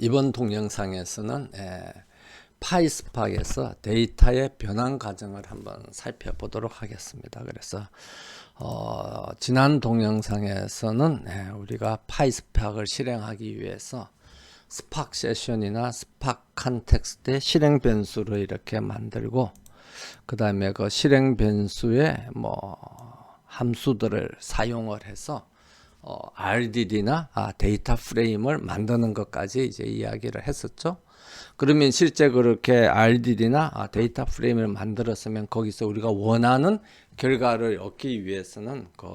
이번 동영상에서는 파이스팍에서 데이터의 변환 과정을 한번 살펴보도록 하겠습니다. 그래서 지난 동영상에서는 우리가 파이스팍을 실행하기 위해서 스팍 세션이나 스팍 컨텍스트의 실행 변수를 이렇게 만들고, 그 다음에 그 실행 변수에 함수들을 사용을 해서 RDD나 데이터 프레임을 만드는 것까지 이제 이야기를 했었죠. 그러면 실제 그렇게 RDD나 데이터 프레임을 만들었으면 거기서 우리가 원하는 결과를 얻기 위해서는 그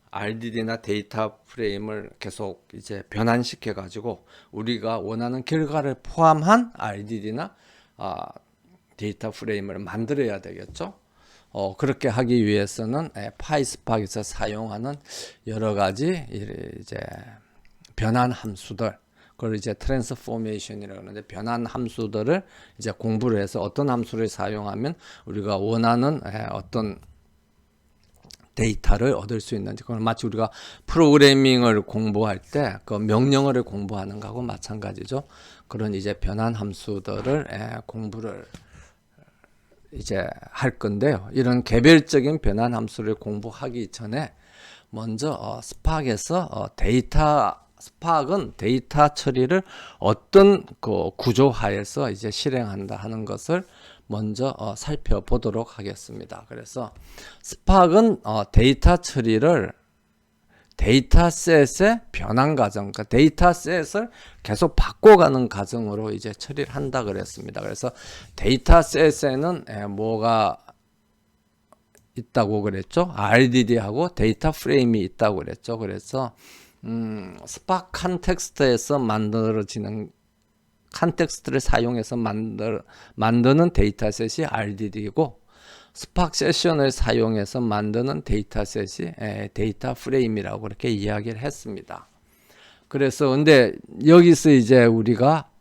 RDD나 데이터 프레임을 계속 이제 변환시켜 가지고 우리가 원하는 결과를 포함한 RDD나 데이터 프레임을 만들어야 되겠죠. 그렇게 하기 위해서는 파이스팍에서 사용하는 여러 가지 이제 변환 함수들, 그걸 이제 트랜스포메이션이라고 하는데, 변환 함수들을 이제 공부를 해서 어떤 함수를 사용하면 우리가 원하는 어떤 데이터를 얻을 수 있는지, 그건 마치 우리가 프로그래밍을 공부할 때 그 명령어를 공부하는 거하고 마찬가지죠. 그런 이제 변환 함수들을 공부를 이제 할 건데요. 이런 개별적인 변환 함수를 공부하기 전에 먼저 스팍에서 스팍은 데이터 처리를 어떤 그 구조하에서 이제 실행한다 하는 것을 먼저 살펴보도록 하겠습니다. 그래서 스팍은 데이터 처리를 데이터셋의 변환 과정, 그러니까 데이터셋을 계속 바꿔가는 과정으로 이제 처리를 한다 그랬습니다. 그래서 데이터셋에는 뭐가 있다고 그랬죠? RDD하고 데이터 프레임이 있다고 그랬죠. 그래서 스팍 컨텍스트에서 만들어지는, 컨텍스트를 사용해서 만드는 데이터셋이 RDD이고, 스팍 세션을 사용해서 만드는 데이터셋이 데이터 프레임이라고 그렇게 이야기를 했습니다. 그래서 근데 여기서 이제 우리가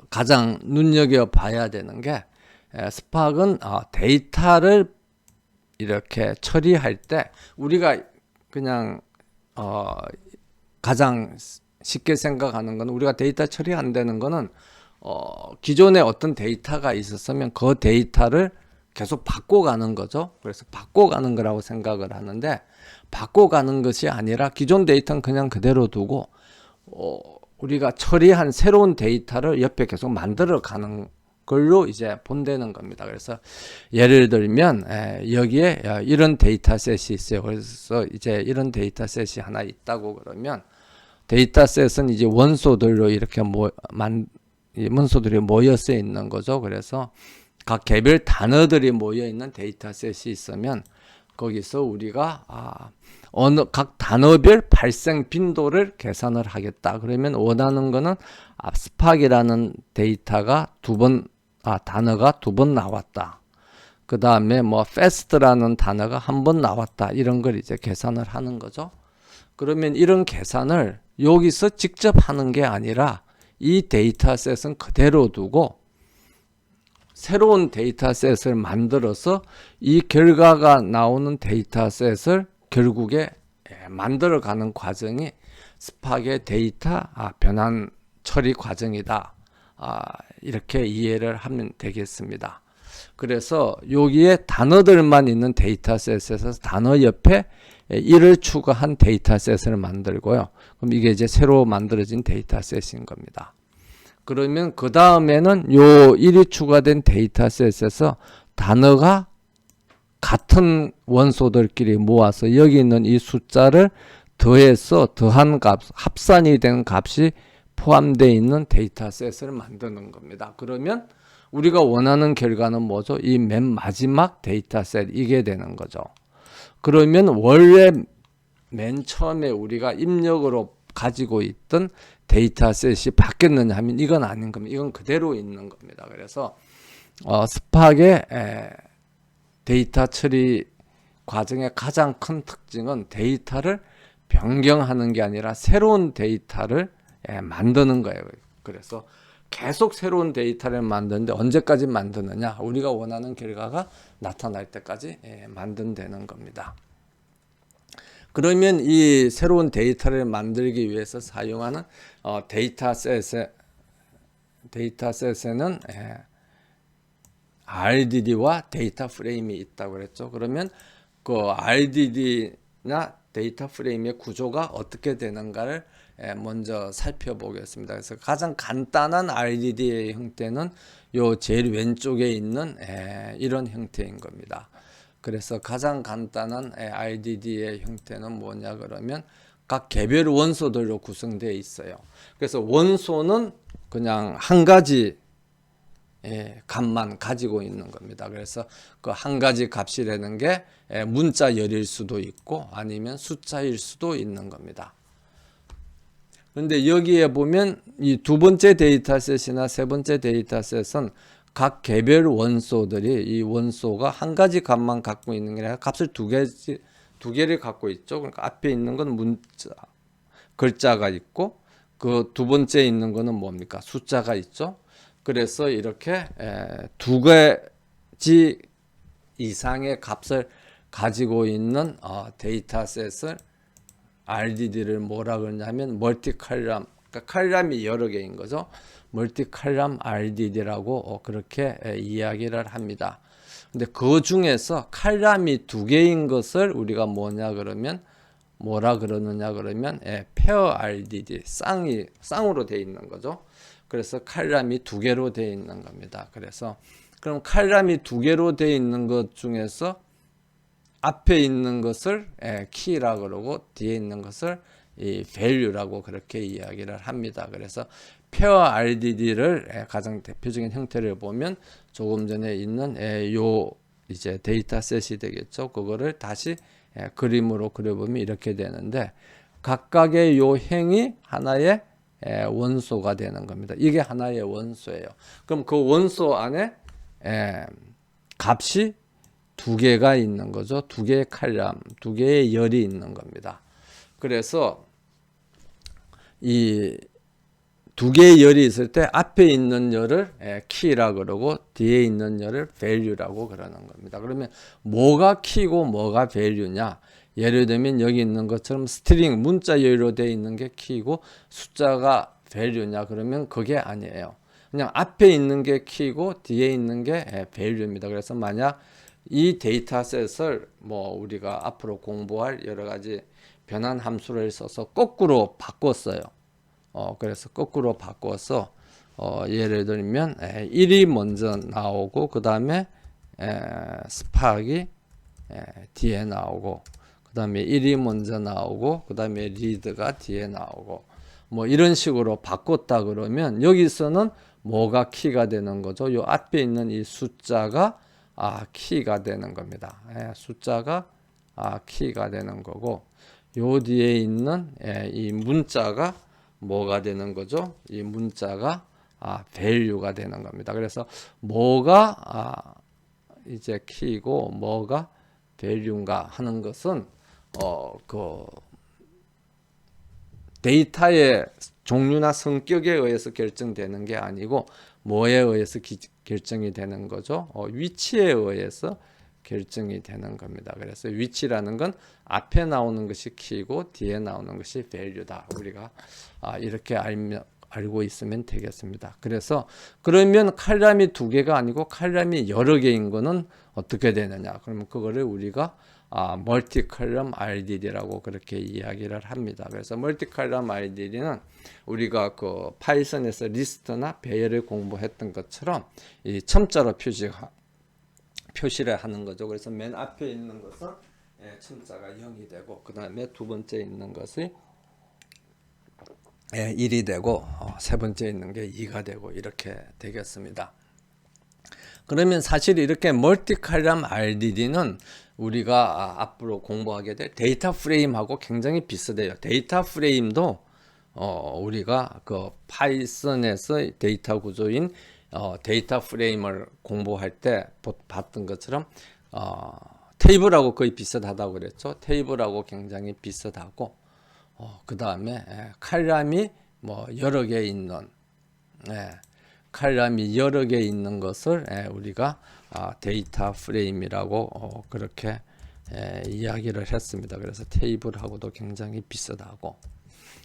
가장 눈여겨봐야 되는 게, 스팍은 데이터를 이렇게 처리할 때 우리가 그냥 가장 쉽게 생각하는 건, 우리가 데이터 처리 안 되는 거는 기존에 어떤 데이터가 있었으면 그 데이터를 계속 바꿔가는 거죠. 그래서 바꿔가는 거라고 생각을 하는데, 바꿔가는 것이 아니라 기존 데이터는 그냥 그대로 두고 우리가 처리한 새로운 데이터를 옆에 계속 만들어가는 걸로 이제 본다는 겁니다. 그래서 예를 들면 여기에 이런 데이터셋이 있어요. 그래서 이제 이런 데이터셋이 하나 있다고 그러면, 데이터셋은 이제 원소들로 이렇게 문서들이 모여서 있는 거죠. 그래서 각 개별 단어들이 모여 있는 데이터셋이 있으면 거기서 우리가 각 단어별 발생 빈도를 계산을 하겠다. 그러면 원하는 거는 스팍이라는 데이터가 단어가 두 번 나왔다. 그 다음에 fast라는 단어가 한 번 나왔다. 이런 걸 이제 계산을 하는 거죠. 그러면 이런 계산을 여기서 직접 하는 게 아니라 이 데이터셋은 그대로 두고 새로운 데이터셋을 만들어서 이 결과가 나오는 데이터셋을 결국에 만들어가는 과정이 스팍의 데이터 변환 처리 과정이다. 이렇게 이해를 하면 되겠습니다. 그래서 여기에 단어들만 있는 데이터셋에서 단어 옆에 1을 추가한 데이터셋을 만들고요. 그럼 이게 이제 새로 만들어진 데이터셋인 겁니다. 그러면 그 다음에는 요 1이 추가된 데이터셋에서 단어가 같은 원소들끼리 모아서 여기 있는 이 숫자를 더해서 더한 값, 합산이 된 값이 포함되어 있는 데이터셋을 만드는 겁니다. 그러면 우리가 원하는 결과는 뭐죠? 이 맨 마지막 데이터셋, 이게 되는 거죠. 그러면 원래 맨 처음에 우리가 입력으로 가지고 있던 데이터셋이 바뀌었느냐 하면 이건 아닌 겁니다. 이건 그대로 있는 겁니다. 그래서 스팍의 데이터 처리 과정의 가장 큰 특징은 데이터를 변경하는 게 아니라 새로운 데이터를 만드는 거예요. 그래서 계속 새로운 데이터를 만드는데 언제까지 만드느냐? 우리가 원하는 결과가 나타날 때까지 만든다는 겁니다. 그러면 이 새로운 데이터를 만들기 위해서 사용하는 데이터셋에는 RDD와 데이터 프레임이 있다고 그랬죠. 그러면 그 RDD나 데이터 프레임의 구조가 어떻게 되는가를 먼저 살펴보겠습니다. 그래서 가장 간단한 RDD의 형태는 요 제일 왼쪽에 있는 이런 형태인 겁니다. 그래서 가장 간단한 RDD의 형태는 뭐냐 그러면 각 개별 원소들로 구성되어 있어요. 그래서 원소는 그냥 한 가지 값만 가지고 있는 겁니다. 그래서 그 한 가지 값이라는 게 문자열일 수도 있고 아니면 숫자일 수도 있는 겁니다. 그런데 여기에 보면 이 두 번째 데이터셋이나 세 번째 데이터셋은 각 개별 원소들이 이 원소가 한 가지 값만 갖고 있는 게 아니라 값을 두 개를 갖고 있죠. 그러니까 앞에 있는 건 문자, 글자가 있고 그 두 번째 있는 거는 뭡니까? 숫자가 있죠. 그래서 이렇게 두 가지 이상의 값을 가지고 있는 데이터셋을 RDD를 뭐라 그러냐면 멀티칼럼, 그러니까 칼럼이 여러 개인 거죠. 멀티칼럼 RDD라고 그렇게 이야기를 합니다. 근데 그 중에서 칼럼이 두 개인 것을 우리가 뭐냐 그러면 뭐라 그러느냐 그러면 페어 RDD, 쌍으로 되어 있는 거죠. 그래서 칼럼이 두 개로 되어 있는 겁니다. 그래서 그럼 칼럼이 두 개로 되어 있는 것 중에서 앞에 있는 것을 키라 그러고 뒤에 있는 것을 이 value라고 그렇게 이야기를 합니다. 그래서 페어 RDD를 가장 대표적인 형태를 보면 조금 전에 있는 요 이제 데이터셋이 되겠죠. 그거를 다시 그림으로 그려보면 이렇게 되는데 각각의 요 행이 하나의 원소가 되는 겁니다. 이게 하나의 원소예요. 그럼 그 원소 안에 값이 두 개가 있는 거죠. 두 개의 칼럼, 두 개의 열이 있는 겁니다. 그래서 이 두 개의 열이 있을 때 앞에 있는 열을 키라 그러고 뒤에 있는 열을 value라고 그러는 겁니다. 그러면 뭐가 키고 뭐가 value냐? 예를 들면 여기 있는 것처럼 스트링 문자 열로 되어 있는 게 키고 숫자가 value냐? 그러면 그게 아니에요. 그냥 앞에 있는 게 키고 뒤에 있는 게 value입니다. 그래서 만약 이 데이터셋을 뭐 우리가 앞으로 공부할 여러 가지 변환 함수를 써서 거꾸로 바꿨어요. 그래서 거꾸로 바꿔서 예를 들면 1이 먼저 나오고 그 다음에 스팍이 뒤에 나오고 그 다음에 1이 먼저 나오고 그 다음에 리드가 뒤에 나오고 뭐 이런 식으로 바꿨다 그러면 여기서는 뭐가 키가 되는 거죠? 요 앞에 있는 이 숫자가 키가 되는 겁니다. 숫자가 키가 되는 거고 요 뒤에 있는 이 문자가 뭐가 되는 거죠? 이 문자가 value가 되는 겁니다. 그래서 뭐가 이제 키고 뭐가 value인가 하는 것은 그 데이터의 종류나 성격에 의해서 결정되는 게 아니고 뭐에 의해서 결정이 되는 거죠? 위치에 의해서 결정이 되는 겁니다. 그래서 위치라는 건 앞에 나오는 것이 키고 뒤에 나오는 것이 value다. 우리가 이렇게 알고 있으면 되겠습니다. 그래서 그러면 칼럼이 두 개가 아니고 칼럼이 여러 개인 거는 어떻게 되느냐? 그러면 그거를 우리가 멀티칼럼 RDD라고 그렇게 이야기를 합니다. 그래서 멀티칼럼 RDD는 우리가 그 파이썬에서 리스트나 배열을 공부했던 것처럼 이 첨자로 표시를 하는 거죠. 그래서 맨 앞에 있는 것은 첨자가 0이 되고 그 다음에 두 번째 있는 것이 1이 되고 세 번째 있는 게 2가 되고 이렇게 되겠습니다. 그러면 사실 이렇게 멀티칼럼 RDD는 우리가 앞으로 공부하게 될 데이터 프레임하고 굉장히 비슷해요. 데이터 프레임도 우리가 그 파이썬에서 데이터 구조인 데이터 프레임을 공부할 때 봤던 것처럼 테이블하고 거의 비슷하다고 그랬죠. 테이블하고 굉장히 비슷하고 그 다음에 칼럼이 뭐 여러 개 있는 칼럼이 여러 개 있는 것을 우리가 데이터 프레임이라고 그렇게 이야기를 했습니다. 그래서 테이블하고도 굉장히 비슷하고,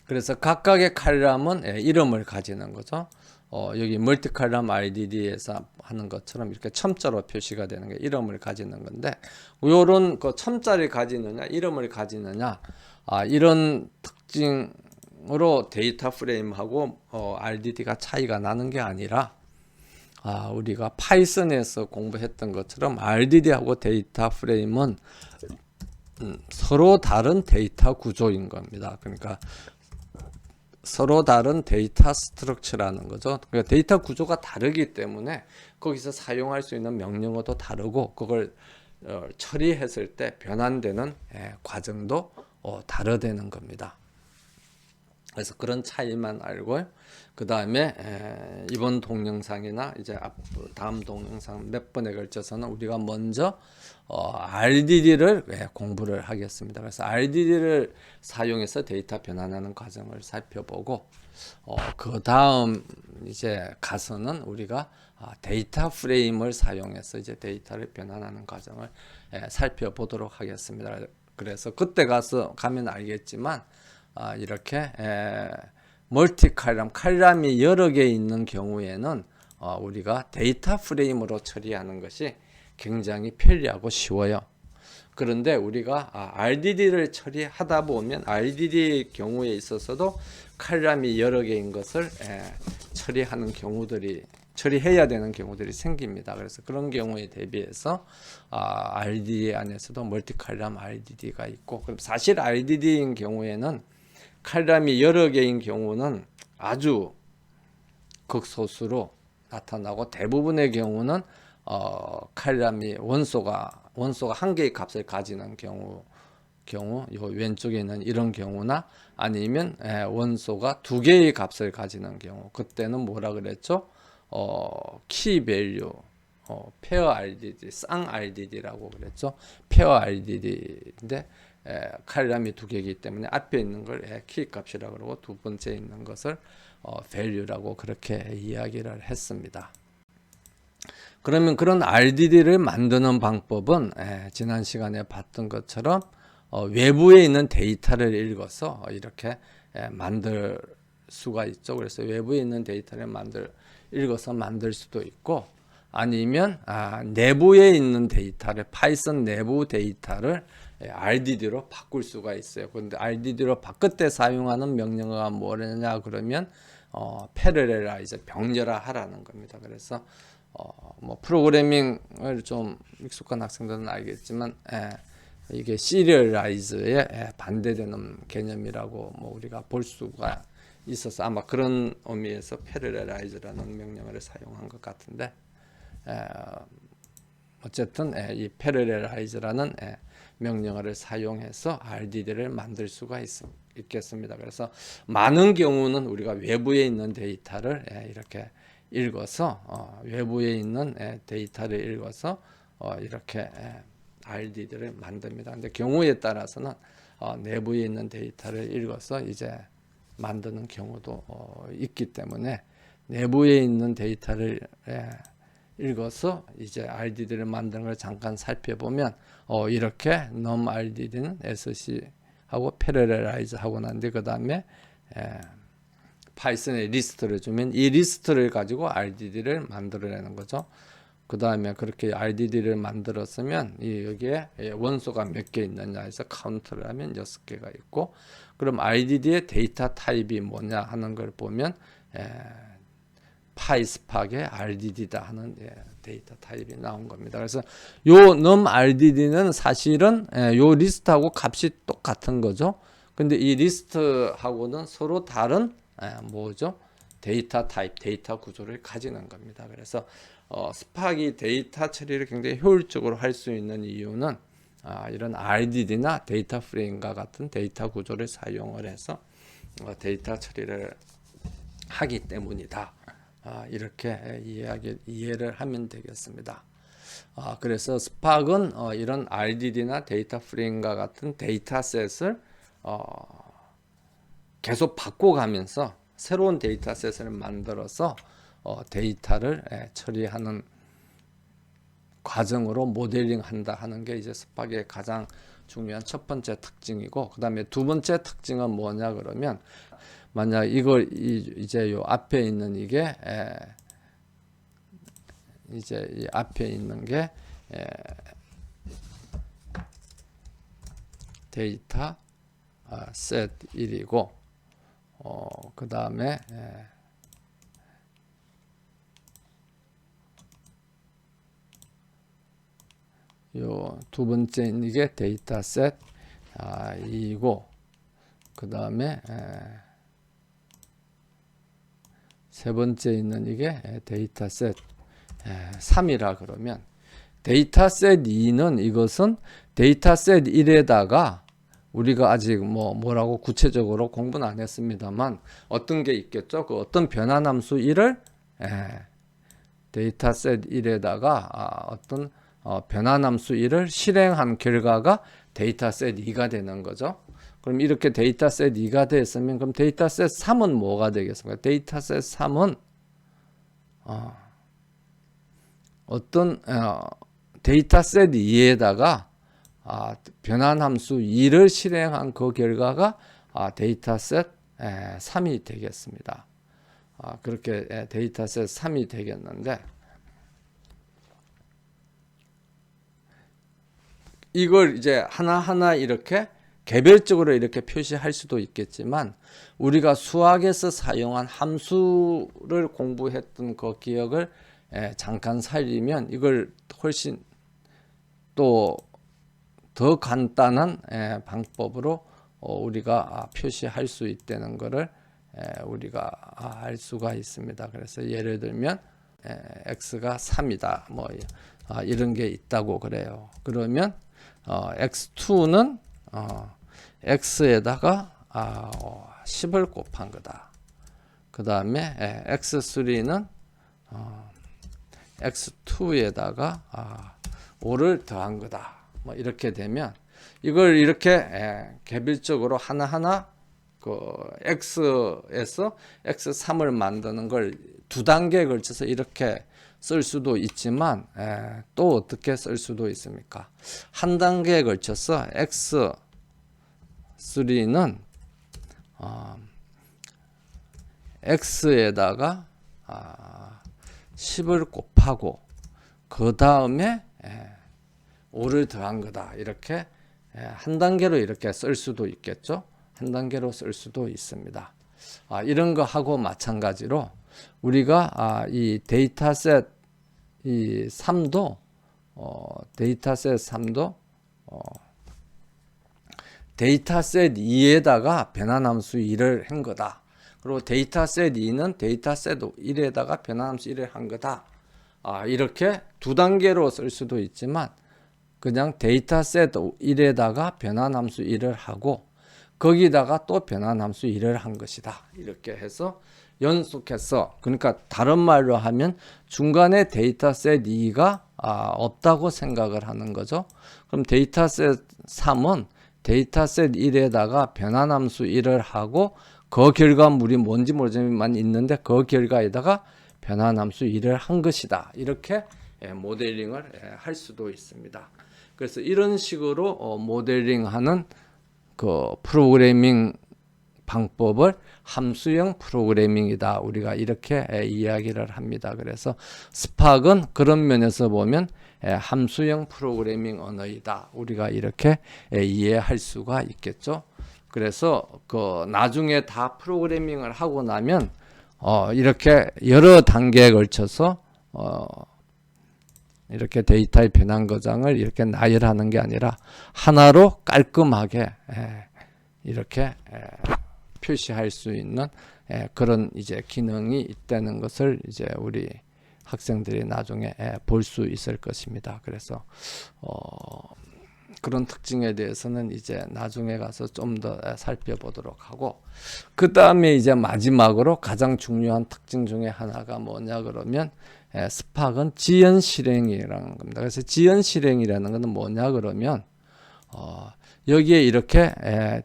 그래서 각각의 칼럼은 이름을 가지는 거죠. 여기 멀티 칼럼 RDD에서 하는 것처럼 이렇게 첨자로 표시가 되는 게 이름을 가지는 건데, 요런 그 첨자를 가지느냐 이름을 가지느냐, 이런 특징으로 데이터 프레임하고 RDD가 차이가 나는 게 아니라, 우리가 파이썬에서 공부했던 것처럼 RDD하고 데이터 프레임은 서로 다른 데이터 구조인 겁니다. 그러니까 서로 다른 데이터 스트럭처라는 거죠. 그러니까 데이터 구조가 다르기 때문에 거기서 사용할 수 있는 명령어도 다르고, 그걸 처리했을 때 변환되는 과정도 다르다는 겁니다. 그래서 그런 차이만 알고요. 그 다음에 이번 동영상이나 이제 다음 동영상 몇 번에 걸쳐서는 우리가 먼저 RDD를 공부를 하겠습니다. 그래서 RDD를 사용해서 데이터 변환하는 과정을 살펴보고, 그 다음 이제 가서는 우리가 데이터 프레임을 사용해서 이제 데이터를 변환하는 과정을 살펴보도록 하겠습니다. 그래서 그때 가면 알겠지만, 이렇게 멀티 칼럼이 여러 개 있는 경우에는 우리가 데이터 프레임으로 처리하는 것이 굉장히 편리하고 쉬워요. 그런데 우리가 RDD를 처리하다 보면 RDD 경우에 있어서도 칼럼이 여러 개인 것을 처리해야 되는 경우들이 생깁니다. 그래서 그런 경우에 대비해서 RDD 안에서도 멀티 칼럼 RDD가 있고, 그럼 사실 RDD인 경우에는 칼럼이 여러 개인 경우는 아주 극소수로 나타나고, 대부분의 경우는 칼럼이 원소가 한 개의 값을 가지는 경우 요 왼쪽에 있는 이런 경우나, 아니면 원소가 두 개의 값을 가지는 경우, 그때는 뭐라 그랬죠? 키 밸류 페어 RDD, 쌍 RDD라고 그랬죠. 페어 RDD인데 칼럼이 두 개이기 때문에 앞에 있는 걸 키 값이라고 그러고, 두 번째 있는 것을 value라고 그렇게 이야기를 했습니다. 그러면 그런 RDD를 만드는 방법은 지난 시간에 봤던 것처럼 외부에 있는 데이터를 읽어서 이렇게 만들 수가 있죠. 그래서 외부에 있는 데이터를 읽어서 만들 수도 있고, 아니면 내부에 있는 데이터를, 파이썬 내부 데이터를 RDD로 바꿀 수가 있어요. 그런데 RDD로 바꿀 때 사용하는 명령어가 뭐냐 그러면 패러렐라이즈, 병렬화하라는 겁니다. 그래서 뭐 프로그래밍을 좀 익숙한 학생들은 알겠지만 이게 시리얼라이즈에 반대되는 개념이라고 뭐 우리가 볼 수가 있어서 아마 그런 의미에서 패러렐라이즈라는 명령어를 사용한 것 같은데, 어쨌든 이 패러렐라이즈라는 명령어를 사용해서 RDD를 만들 수가 있겠습니다. 그래서 많은 경우는 우리가 외부에 있는 데이터를 이렇게 읽어서 외부에 있는 데이터를 읽어서 이렇게 RDD를 만듭니다. 근데 경우에 따라서는 내부에 있는 데이터를 읽어서 이제 만드는 경우도 있기 때문에, 내부에 있는 데이터를 읽어서 이제 RDD를 만드는 걸 잠깐 살펴보면, 이렇게 num RDD는 SC 하고 패러렐라이즈 하고 난데, 그 다음에 파이썬에 리스트를 주면 이 리스트를 가지고 RDD를 만들어내는 거죠. 그 다음에 그렇게 RDD를 만들었으면 여기에 원소가 몇 개 있느냐 해서 카운트를 하면 6개가 있고, 그럼 RDD의 데이터 타입이 뭐냐 하는 걸 보면 파이스팍의 RDD다 하는 데이터 타입이 나온 겁니다. 그래서 요 num RDD는 사실은 요 리스트하고 값이 똑같은 거죠. 근데 이 리스트하고는 서로 다른 뭐죠? 데이터 타입, 데이터 구조를 가지는 겁니다. 그래서 스팍이 데이터 처리를 굉장히 효율적으로 할 수 있는 이유는 이런 RDD나 데이터 프레임과 같은 데이터 구조를 사용을 해서 데이터 처리를 하기 때문이다. 이렇게 이해를 하면 되겠습니다. 그래서 스팍은 이런 RDD나 데이터 프레임과 같은 데이터셋을 계속 바꿔가면서 새로운 데이터셋을 만들어서 데이터를 처리하는 과정으로 모델링 한다 하는 게 이제 스팍의 가장 중요한 첫 번째 특징이고, 그 다음에 두 번째 특징은 뭐냐 그러면, 만약 이걸 이제 요 앞에 있는 이게 이제 이 앞에 있는 게 데이터 셋 1이고, 그 다음에 요 두 번째 있는 게 데이터 셋 2이고, 그 다음에 세 번째 있는 이게 데이터 셋 3이라 그러면, 데이터 셋 2는 이것은 데이터 셋 1에다가 우리가 아직 뭐라고 구체적으로 공부는 안 했습니다만 어떤 게 있겠죠? 그 어떤 변환함수 1을 데이터 셋 1에다가 어떤 변환함수 1을 실행한 결과가 데이터 셋 2가 되는 거죠. 그럼 이렇게 데이터 셋 2가 됐으면 그럼 데이터 셋 3은 뭐가 되겠습니까? 데이터 셋 3은 어떤 데이터 셋 2에다가 변환함수 2를 실행한 그 결과가 데이터 셋 3이 되겠습니다. 그렇게 데이터 셋 3이 되겠는데, 이걸 이제 하나하나 이렇게 개별적으로 이렇게 표시할 수도 있겠지만, 우리가 수학에서 사용한 함수를 공부했던 그 기억을 잠깐 살리면 이걸 훨씬 또 더 간단한 방법으로 우리가 표시할 수 있다는 것을 우리가 알 수가 있습니다. 그래서 예를 들면 x가 3이다 이런 게 있다고 그래요. 그러면 x2는 x에다가 10을 곱한 거다. 그 다음에 x3는 x2에다가 5를 더한 거다. 이렇게 되면 이걸 이렇게 개별적으로 하나하나 그 x에서 x3을 만드는 걸 두 단계에 걸쳐서 이렇게 쓸 수도 있지만 또 어떻게 쓸 수도 있습니까? 한 단계에 걸쳐서 x3는 x에다가 10을 곱하고 그 다음에 5를 더한 거다. 이렇게 한 단계로 이렇게 쓸 수도 있겠죠. 한 단계로 쓸 수도 있습니다. 이런 거 하고 마찬가지로 우리가 이 데이터셋 이 3도 데이터셋 3도 데이터셋 2에다가 변환함수 2를 한 거다. 그리고 데이터셋 2는 데이터셋 1에다가 변환함수 1을 한 거다. 이렇게 두 단계로 쓸 수도 있지만 그냥 데이터셋 1에다가 변환함수 1을 하고 거기다가 또 변환함수 1을 한 것이다. 이렇게 해서 연속해서, 그러니까 다른 말로 하면 중간에 데이터셋 2가 없다고 생각을 하는 거죠. 그럼 데이터셋 3은 데이터셋 1에다가 변환함수 1을 하고 그 결과물이 뭔지 모르지만 있는데 그 결과에다가 변환함수 1을 한 것이다. 이렇게 모델링을 할 수도 있습니다. 그래서 이런 식으로 모델링하는 그 프로그래밍 방법을 함수형 프로그래밍이다. 우리가 이렇게 이야기를 합니다. 그래서 스팍은 그런 면에서 보면 함수형 프로그래밍 언어이다. 우리가 이렇게 이해할 수가 있겠죠. 그래서 그 나중에 다 프로그래밍을 하고 나면 이렇게 여러 단계에 걸쳐서 이렇게 데이터의 변환 거장을 이렇게 나열하는 게 아니라 하나로 깔끔하게 이렇게 표시할 수 있는 그런 이제 기능이 있다는 것을 이제 우리 학생들이 나중에 볼 수 있을 것입니다. 그래서 그런 특징에 대해서는 이제 나중에 가서 좀 더 살펴보도록 하고, 그 다음에 이제 마지막으로 가장 중요한 특징 중에 하나가 뭐냐 그러면 스팍은 지연 실행이라는 겁니다. 그래서 지연 실행이라는 것은 뭐냐 그러면 여기에 이렇게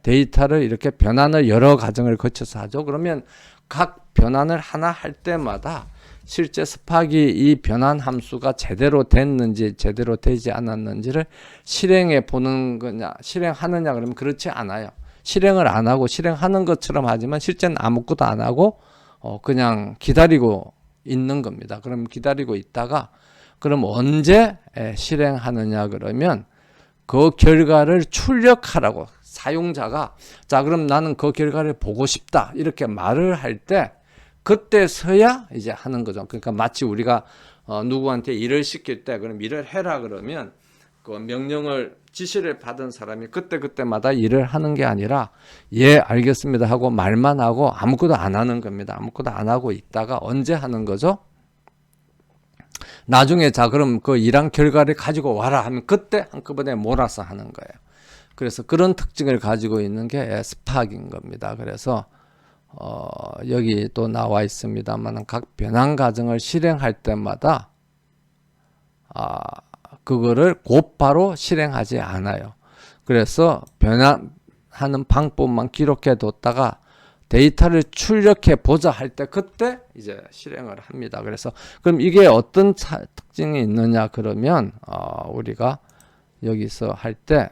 데이터를 이렇게 변환을 여러 과정을 거쳐서 하죠. 그러면 각 변환을 하나 할 때마다 실제 스팍이 이 변환 함수가 제대로 됐는지 제대로 되지 않았는지를 실행해 보는 거냐, 실행하느냐 그러면 그렇지 않아요. 실행을 안 하고 실행하는 것처럼 하지만 실제는 아무것도 안 하고 그냥 기다리고 있는 겁니다. 그럼 기다리고 있다가 그럼 언제 실행하느냐 그러면 그 결과를 출력하라고 사용자가 자 그럼 나는 그 결과를 보고 싶다 이렇게 말을 할 때 그때서야 이제 하는 거죠. 그러니까 마치 우리가 누구한테 일을 시킬 때 그럼 일을 해라 그러면 그 명령을 지시를 받은 사람이 그때마다 일을 하는 게 아니라 예 알겠습니다 하고 말만 하고 아무것도 안 하는 겁니다. 아무것도 안 하고 있다가 언제 하는 거죠? 나중에 자 그럼 그 일한 결과를 가지고 와라 하면 그때 한꺼번에 몰아서 하는 거예요. 그래서 그런 특징을 가지고 있는 게 스팍인 겁니다. 그래서 여기 또 나와 있습니다만 각 변환 과정을 실행할 때마다 그거를 곧바로 실행하지 않아요. 그래서 변환하는 방법만 기록해 뒀다가 데이터를 출력해 보자 할 때 그때 이제 실행을 합니다. 그래서 그럼 이게 어떤 특징이 있느냐 그러면 우리가 여기서 할 때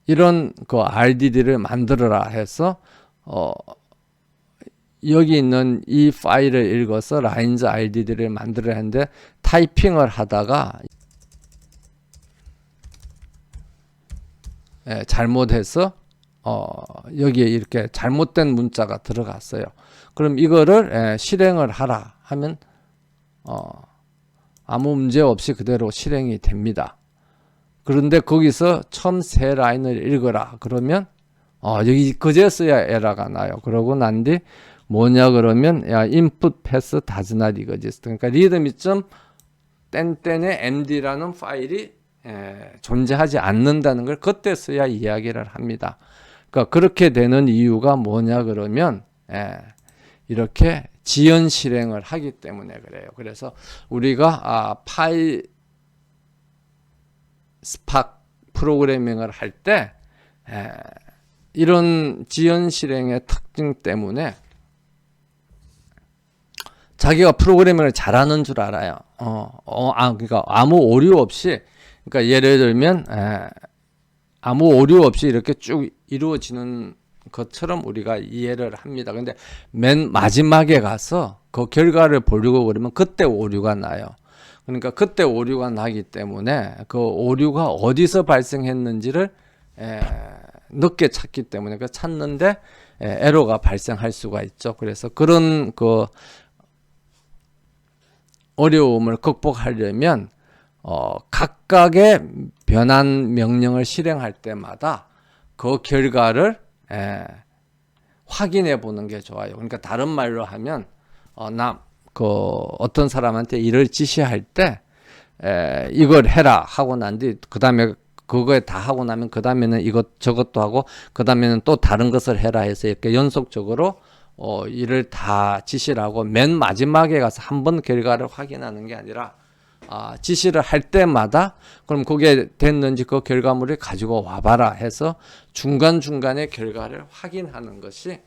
이런 그 RDD를 만들어라 해서 여기 있는 이 파일을 읽어서 라인즈 RDD를 만들어야 하는데 타이핑을 하다가 잘못해서 여기에 이렇게 잘못된 문자가 들어갔어요. 그럼 이거를 실행을 하라 하면 아무 문제 없이 그대로 실행이 됩니다. 그런데 거기서 처음 세 라인을 읽어라 그러면 여기 그제서야 에러가 나요. 그러고 난 뒤 뭐냐 그러면 야 input pass does not exist. 그러니까 readme.땡땡의 md라는 파일이 존재하지 않는다는 걸 그때서야 이야기를 합니다. 그러니까 그렇게 되는 이유가 뭐냐 그러면 이렇게 지연 실행을 하기 때문에 그래요. 그래서 우리가 파이 스팍 프로그래밍을 할 때 이런 지연 실행의 특징 때문에 자기가 프로그래밍을 잘하는 줄 알아요. 그러니까 아무 오류 없이, 그러니까 예를 들면 아무 오류 없이 이렇게 쭉 이루어지는 것처럼 우리가 이해를 합니다. 근데 맨 마지막에 가서 그 결과를 보려고 그러면 그때 오류가 나요. 그러니까 그때 오류가 나기 때문에 그 오류가 어디서 발생했는지를 늦게 찾기 때문에 그 찾는데 에러가 발생할 수가 있죠. 그래서 그런 그 어려움을 극복하려면 각각의 변환 명령을 실행할 때마다 그 결과를 확인해 보는 게 좋아요. 그러니까 다른 말로 하면 어떤 사람한테 일을 지시할 때 이걸 해라 하고 난 뒤 그 다음에 그거에 다 하고 나면 그 다음에는 이것 저것도 하고 그 다음에는 또 다른 것을 해라 해서 이렇게 연속적으로 일을 다 지시를 하고 맨 마지막에 가서 한 번 결과를 확인하는 게 아니라 지시를 할 때마다 그럼 그게 됐는지 그 결과물을 가지고 와봐라 해서 중간중간에 결과를 확인하는 것이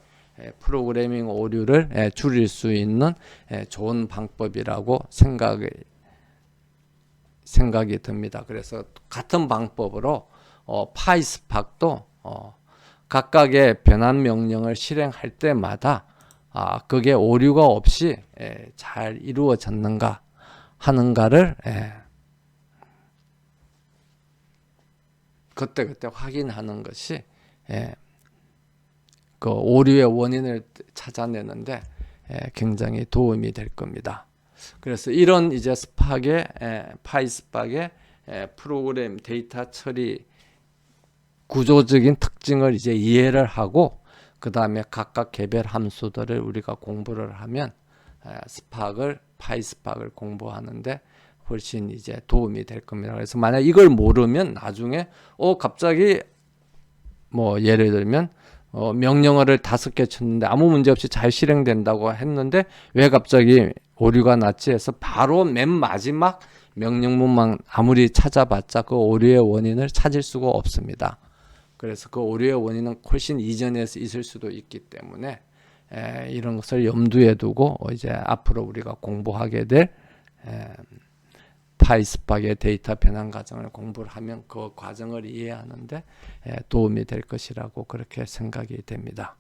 프로그래밍 오류를 줄일 수 있는 좋은 방법이라고 생각이 듭니다. 그래서 같은 방법으로 파이스팍도 각각의 변환 명령을 실행할 때마다 그게 오류가 없이 잘 이루어졌는가 하는가를 그때그때 확인하는 것이 그 오류의 원인을 찾아내는데 굉장히 도움이 될 겁니다. 그래서 이런 이제 파이스팍의 프로그램 데이터 처리 구조적인 특징을 이제 이해를 하고 그 다음에 각각 개별 함수들을 우리가 공부를 하면 파이스팍을 공부하는데 훨씬 이제 도움이 될 겁니다. 그래서 만약 이걸 모르면 나중에 갑자기 뭐 예를 들면 명령어를 5개 쳤는데 아무 문제 없이 잘 실행된다고 했는데 왜 갑자기 오류가 났지 해서 바로 맨 마지막 명령문만 아무리 찾아봤자 그 오류의 원인을 찾을 수가 없습니다. 그래서 그 오류의 원인은 훨씬 이전에서 있을 수도 있기 때문에 이런 것을 염두에 두고 이제 앞으로 우리가 공부하게 될 파이스팍의 데이터 변환 과정을 공부를 하면 그 과정을 이해하는데 도움이 될 것이라고 그렇게 생각이 됩니다.